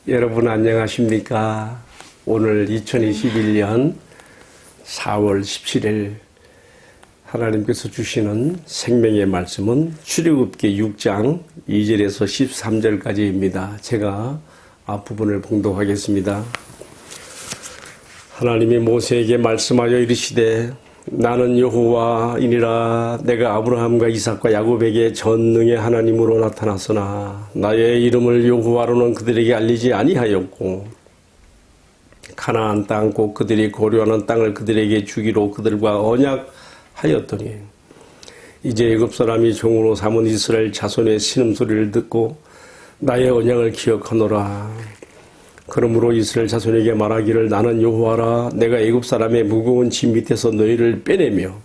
여러분 안녕하십니까? 오늘 2021년 4월 17일 하나님께서 주시는 생명의 말씀은 출애굽기 6장 2절에서 13절까지입니다. 제가 앞부분을 봉독하겠습니다. 하나님이 모세에게 말씀하여 이르시되 나는 여호와이니라. 내가 아브라함과 이삭과 야곱에게 전능의 하나님으로 나타났으나 나의 이름을 여호와로는 그들에게 알리지 아니하였고 가나안 땅 곧 그들이 고려하는 땅을 그들에게 주기로 그들과 언약하였더니 이제 애굽 사람이 종으로 삼은 이스라엘 자손의 신음소리를 듣고 나의 언약을 기억하노라. 그러므로 이스라엘 자손에게 말하기를 나는 여호와라. 내가 애굽 사람의 무거운 짐 밑에서 너희를 빼내며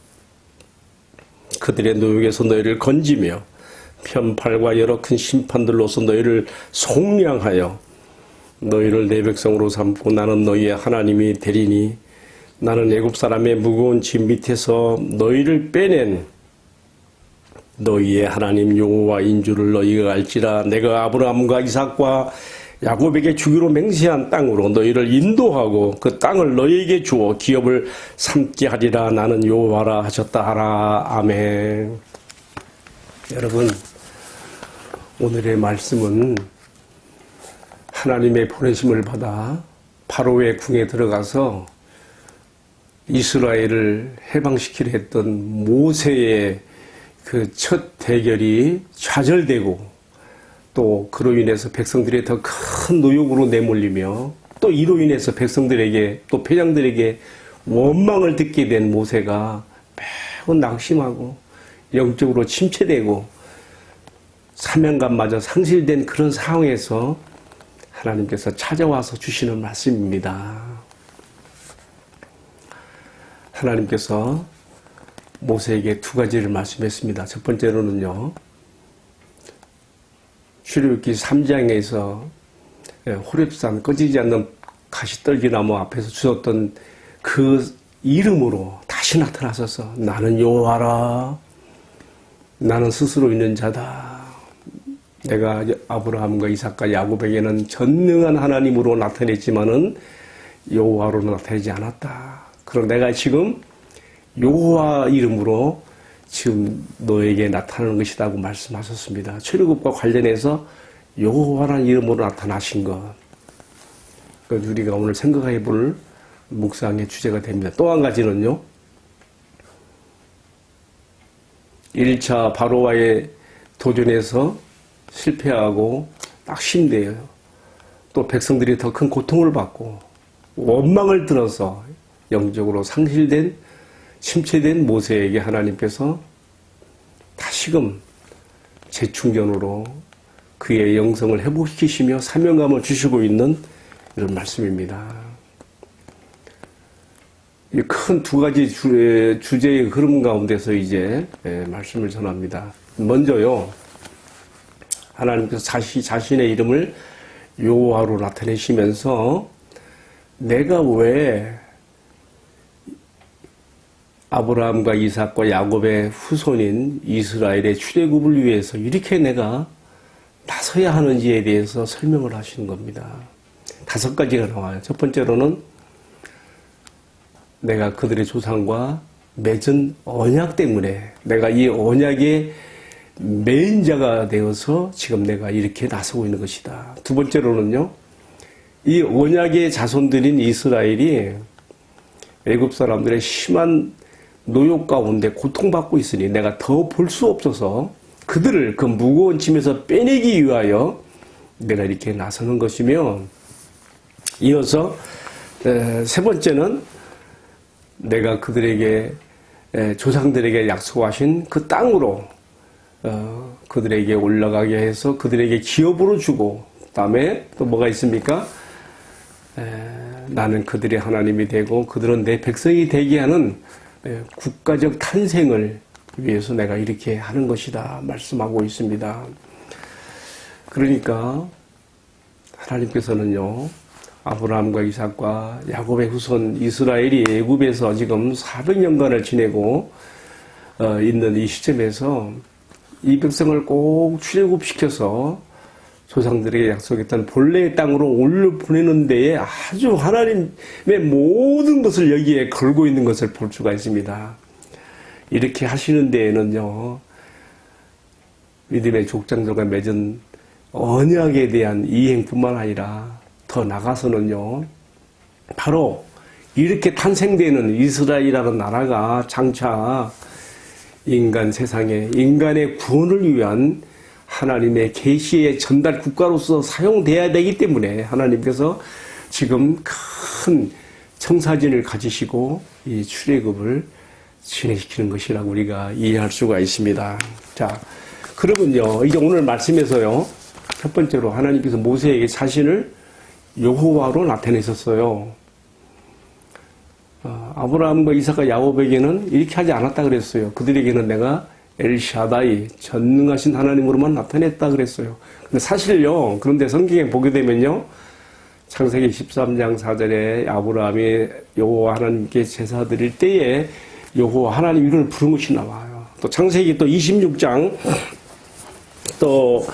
그들의 노역에서 너희를 건지며 편팔과 여러 큰 심판들로서 너희를 속량하여 너희를 내 백성으로 삼고 나는 너희의 하나님이 되리니 나는 애굽 사람의 무거운 짐 밑에서 너희를 빼낸 너희의 하나님 여호와인 줄을 너희가 알지라. 내가 아브라함과 이삭과 야곱에게 주기로 맹세한 땅으로 너희를 인도하고 그 땅을 너희에게 주어 기업을 삼게 하리라. 나는 여호와라 하셨다 하라. 아멘. 여러분, 오늘의 말씀은 하나님의 보내심을 받아 바로의 궁에 들어가서 이스라엘을 해방시키려 했던 모세의 그 첫 대결이 좌절되고 또 그로 인해서 백성들이 더 큰 노역으로 내몰리며 또 이로 인해서 백성들에게 또 패장들에게 원망을 듣게 된 모세가 매우 낙심하고 영적으로 침체되고 사명감마저 상실된 그런 상황에서 하나님께서 찾아와서 주시는 말씀입니다. 하나님께서 모세에게 두 가지를 말씀했습니다. 첫 번째로는요, 출애굽기 3장에서 호렙산 꺼지지 않는 가시떨기나무 앞에서 주셨던 그 이름으로 다시 나타나셔서 나는 여호와라. 나는 스스로 있는 자다. 내가 아브라함과 이삭과 야곱에게는 전능한 하나님으로 나타냈지만은 여호와로 나타내지 않았다. 그럼 내가 지금 여호와 이름으로 지금 너에게 나타나는 것이라고 말씀하셨습니다. 출애굽과 관련해서 여호와라는 이름으로 나타나신 것. 그것이 우리가 오늘 생각해 볼 묵상의 주제가 됩니다. 또 한 가지는요, 1차 바로와의 도전에서 실패하고 낙심되어요. 또 백성들이 더 큰 고통을 받고 원망을 들어서 영적으로 상실된 침체된 모세에게 하나님께서 다시금 재충전으로 그의 영성을 회복시키시며 사명감을 주시고 있는 이런 말씀입니다. 이 큰 두 가지 주제의 흐름 가운데서 이제 말씀을 전합니다. 먼저요, 하나님께서 자신의 이름을 여호와로 나타내시면서 내가 왜 아브라함과 이삭과 야곱의 후손인 이스라엘의 출애굽을 위해서 이렇게 내가 나서야 하는지에 대해서 설명을 하시는 겁니다. 5가지가 나와요. 첫 번째로는 내가 그들의 조상과 맺은 언약 때문에 내가 이 언약의 매인자가 되어서 지금 내가 이렇게 나서고 있는 것이다. 두 번째로는요, 이 언약의 자손들인 이스라엘이 애굽 사람들의 심한 노역 가운데 고통받고 있으니 내가 더 볼 수 없어서 그들을 그 무거운 짐에서 빼내기 위하여 내가 이렇게 나서는 것이며, 이어서 세 번째는 내가 그들에게 조상들에게 약속하신 그 땅으로 그들에게 올라가게 해서 그들에게 기업으로 주고, 그다음에 또 뭐가 있습니까? 나는 그들의 하나님이 되고 그들은 내 백성이 되게 하는 국가적 탄생을 위해서 내가 이렇게 하는 것이다 말씀하고 있습니다. 그러니까 하나님께서는요, 아브라함과 이삭과 야곱의 후손 이스라엘이 애굽에서 지금 400년간을 지내고 있는 이 시점에서 이 백성을 꼭 출애굽시켜서 조상들에게 약속했던 본래의 땅으로 올려보내는 데에 아주 하나님의 모든 것을 여기에 걸고 있는 것을 볼 수가 있습니다. 이렇게 하시는 데에는요, 믿음의 족장들과 맺은 언약에 대한 이행뿐만 아니라 더 나가서는요, 바로 이렇게 탄생되는 이스라엘이라는 나라가 장차 인간 세상에 인간의 구원을 위한 하나님의 계시의 전달 국가로서 사용돼야 되기 때문에 하나님께서 지금 큰 청사진을 가지시고 이 출애굽을 진행시키는 것이라고 우리가 이해할 수가 있습니다. 자, 그러면요, 이제 오늘 말씀에서요, 첫 번째로 하나님께서 모세에게 자신을 여호와로 나타내셨어요. 아브라함과 이삭과 야곱에게는 이렇게 하지 않았다 그랬어요. 그들에게는 내가 엘샤다이, 전능하신 하나님으로만 나타냈다 그랬어요. 근데 사실요, 그런데 성경에 보게 되면요, 창세기 13장 4절에 아브라함이 여호와 하나님께 제사 드릴 때에 여호와 하나님 이름을 부른 것이 나와요. 또 창세기 또 26장 또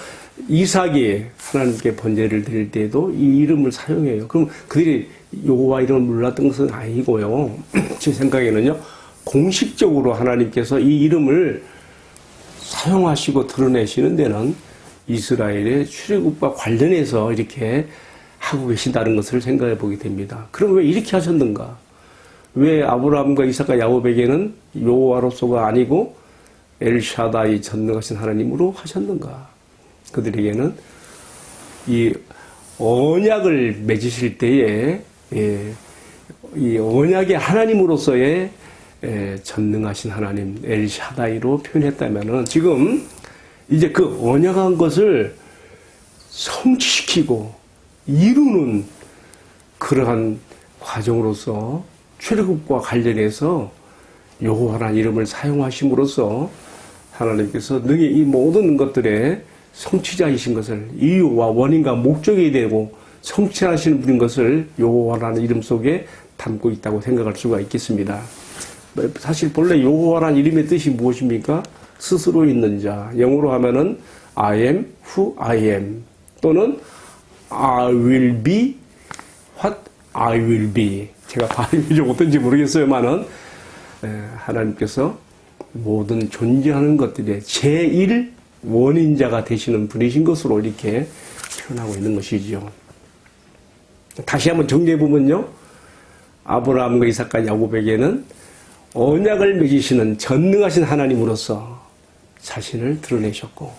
이삭이 하나님께 번제를 드릴 때에도 이 이름을 사용해요. 그럼 그들이 여호와 이름을 몰랐던 것은 아니고요. 제 생각에는요, 공식적으로 하나님께서 이 이름을 사용하시고 드러내시는 데는 이스라엘의 출애굽과 관련해서 이렇게 하고 계신다는 것을 생각해 보게 됩니다. 그럼 왜 이렇게 하셨는가? 왜 아브라함과 이삭과 야곱에게는 여호와로서가 아니고 엘샤다이, 전능하신 하나님으로 하셨는가? 그들에게는 이 언약을 맺으실 때에 이 언약의 하나님으로서의 전능하신 하나님 엘샤다이로 표현했다면은 지금 이제 그 언약한 것을 성취시키고 이루는 그러한 과정으로서 출애굽과 관련해서 여호와라는 이름을 사용하심으로써 하나님께서 능히 이 모든 것들의 성취자이신 것을, 이유와 원인과 목적이 되고 성취하시는 분인 것을 여호와라는 이름 속에 담고 있다고 생각할 수가 있겠습니다. 사실 본래 여호와라는 이름의 뜻이 무엇입니까? 스스로 있는 자. 영어로 하면은 I am who I am, 또는 I will be what I will be. 제가 발음이 좀 어떤지 모르겠어요만은 하나님께서 모든 존재하는 것들의 제1 원인자가 되시는 분이신 것으로 이렇게 표현하고 있는 것이지요. 다시 한번 정리해 보면요, 아브라함과 이삭과 야곱에게는 언약을 맺으시는 전능하신 하나님으로서 자신을 드러내셨고,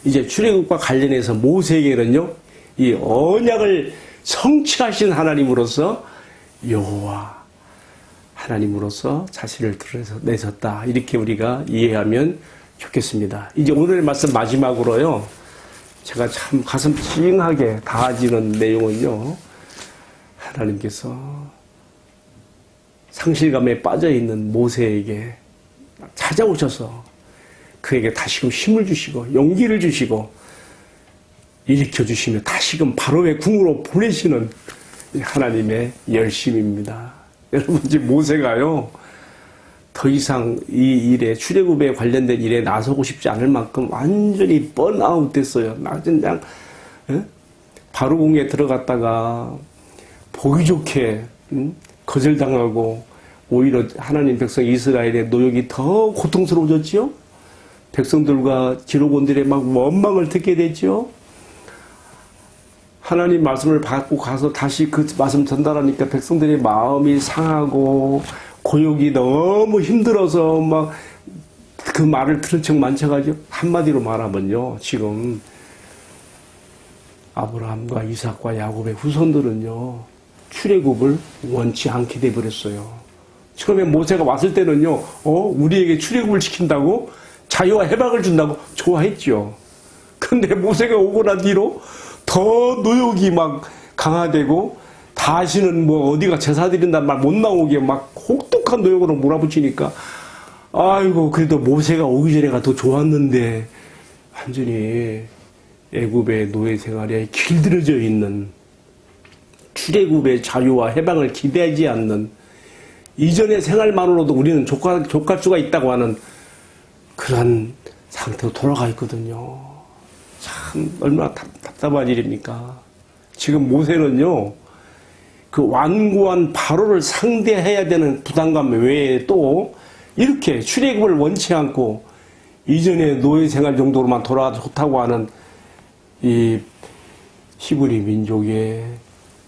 이제 출애굽과 관련해서 모세에게는요, 이 언약을 성취하신 하나님으로서 여호와 하나님으로서 자신을 드러내셨다, 이렇게 우리가 이해하면 좋겠습니다. 이제 오늘의 말씀 마지막으로요, 제가 참 가슴 찡하게 닿아지는 내용은요, 하나님께서 상실감에 빠져있는 모세에게 찾아오셔서 그에게 다시금 힘을 주시고 용기를 주시고 일으켜주시며 다시금 바로의 궁으로 보내시는 하나님의 열심입니다. 여러분, 지금 모세가요, 더 이상 이 일에, 출애굽에 관련된 일에 나서고 싶지 않을 만큼 완전히 번아웃 됐어요. 낮은 장 바로궁에 들어갔다가 보기 좋게 거절당하고 오히려 하나님 백성 이스라엘의 노역이 더 고통스러워졌지요. 백성들과 기록원들의 막 원망을 듣게 됐죠. 하나님 말씀을 받고 가서 다시 그 말씀 전달하니까 백성들의 마음이 상하고 고역이 너무 힘들어서 막 그 말을 들은 척 만척하죠. 한마디로 말하면요, 지금 아브라함과 이삭과 야곱의 후손들은요, 출애굽을 원치 않게 돼버렸어요. 처음에 모세가 왔을 때는요, 우리에게 출애굽을 시킨다고, 자유와 해방을 준다고 좋아했죠. 근데 모세가 오고 난 뒤로 더 노역이 막 강화되고, 다시는 뭐 어디가 제사 드린다는 말 못 나오게 막 혹독한 노역으로 몰아붙이니까, 아이고, 그래도 모세가 오기 전에가 더 좋았는데, 완전히 애굽의 노예 생활에 길들여져 있는, 출애굽의 자유와 해방을 기대하지 않는, 이전의 생활만으로도 우리는 족할 수가 있다고 하는 그런 상태로 돌아가 있거든요. 참 얼마나 답답 답답한 일입니까? 지금 모세는요, 그 완고한 바로를 상대해야 되는 부담감 외에 또 이렇게 출애굽을 원치 않고 이전의 노예 생활 정도로만 돌아가도 좋다고 하는 이 히브리 민족의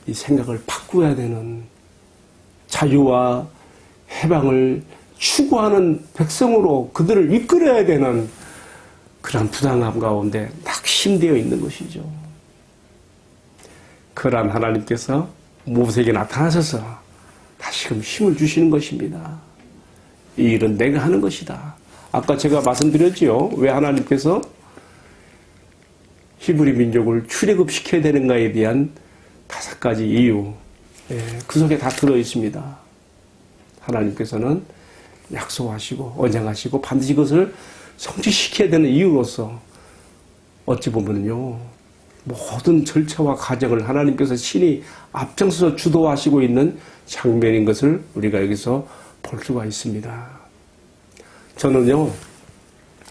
이 생각을 바꾸어야 되는, 자유와 해방을 추구하는 백성으로 그들을 이끌어야 되는 그런 부담감 가운데 낙심되어 있는 것이죠. 그러한 하나님께서 모세에게 나타나셔서 다시금 힘을 주시는 것입니다. 이 일은 내가 하는 것이다. 아까 제가 말씀드렸지요. 왜 하나님께서 히브리 민족을 출애굽시켜야 되는가에 대한 5가지 이유, 그 속에 다 들어있습니다. 하나님께서는 약속하시고 언약하시고 반드시 그것을 성취시켜야 되는 이유로서 어찌 보면요, 모든 절차와 과정을 하나님께서 친히 앞장서서 주도하시고 있는 장면인 것을 우리가 여기서 볼 수가 있습니다. 저는요,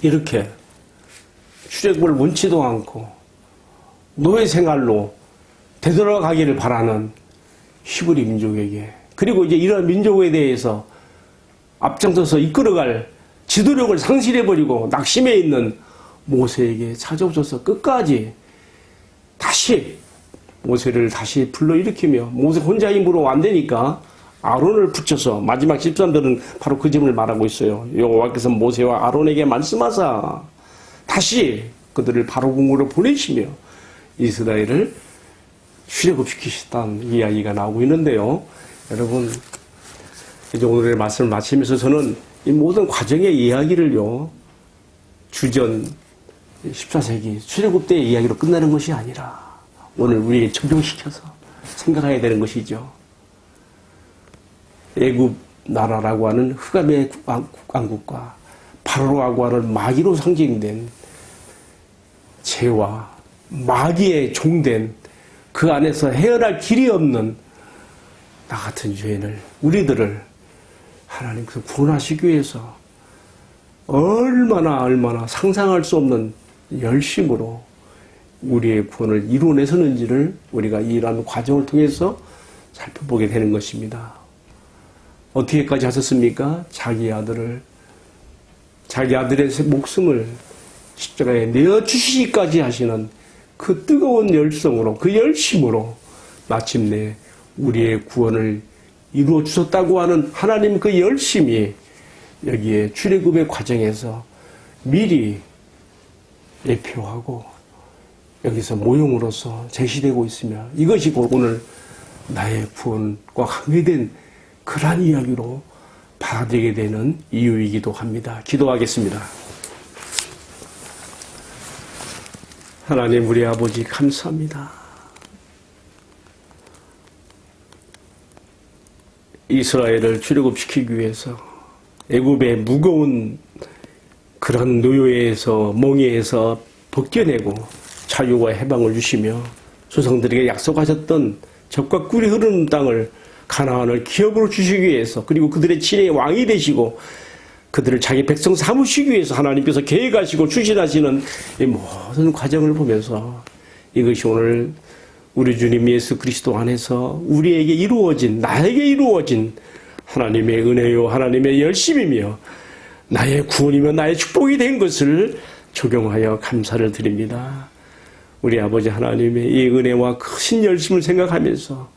이렇게 출애굽을 원치도 않고 노예 생활로 되돌아가기를 바라는 히브리 민족에게, 그리고 이제 이런 민족에 대해서 앞장서서 이끌어갈 지도력을 상실해버리고 낙심해 있는 모세에게 찾아오셔서 끝까지 다시 모세를 다시 불러일으키며, 모세 혼자 힘으로 안 되니까 아론을 붙여서, 마지막 13절은 바로 그 점을 말하고 있어요. 여호와께서 모세와 아론에게 말씀하사 다시 그들을 바로궁으로 보내시며 이스라엘을 출애굽시키셨다는 이야기가 나오고 있는데요. 여러분, 이제 오늘의 말씀을 마치면서 저는 이 모든 과정의 이야기를요, 주전 14세기 출애굽 때의 이야기로 끝나는 것이 아니라 오늘 우리에게 적용시켜서 생각해야 되는 것이죠. 애굽 나라라고 하는 흑암의 왕국과 바로라고 하는 마귀로 상징된 죄와 마귀의 종된 그 안에서 헤어날 길이 없는 나 같은 죄인을, 우리들을 하나님께서 구원하시기 위해서 얼마나 상상할 수 없는 열심으로 우리의 구원을 이루어내셨는지를 우리가 이러한 과정을 통해서 살펴보게 되는 것입니다. 어떻게까지 하셨습니까? 자기 아들의 목숨을 십자가에 내어주시기까지 하시는 그 뜨거운 열성으로, 그 열심으로 마침내 우리의 구원을 이루어 주셨다고 하는 하나님 그 열심이 여기에 출애굽의 과정에서 미리 예표하고 여기서 모형으로서 제시되고 있으며, 이것이 곧 오늘 나의 구원과 관계된 그러한 이야기로 받아들이게 되는 이유이기도 합니다. 기도하겠습니다. 하나님, 우리 아버지 감사합니다. 이스라엘을 출애굽시키기 위해서 애굽의 무거운 그런 노예에서, 멍에에서 벗겨내고 자유와 해방을 주시며 조상들에게 약속하셨던 젖과 꿀이 흐르는 땅을, 가나안을 기업으로 주시기 위해서, 그리고 그들의 친의 왕이 되시고 그들을 자기 백성 삼으시기 위해서 하나님께서 계획하시고 추진하시는 이 모든 과정을 보면서 이것이 오늘 우리 주님 예수 그리스도 안에서 우리에게 이루어진, 나에게 이루어진 하나님의 은혜요, 하나님의 열심이며 나의 구원이며 나의 축복이 된 것을 적용하여 감사를 드립니다. 우리 아버지 하나님의 이 은혜와 크신 열심을 생각하면서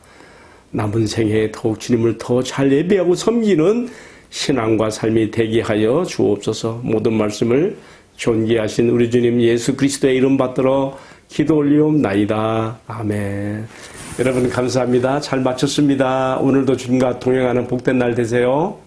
남은 생에 더욱 주님을 더 잘 예배하고 섬기는 신앙과 삶이 되게 하여 주옵소서. 모든 말씀을 존귀하신 우리 주님 예수 그리스도의 이름 받들어 기도 올리옵나이다. 아멘. 여러분 감사합니다. 잘 마쳤습니다. 오늘도 주님과 동행하는 복된 날 되세요.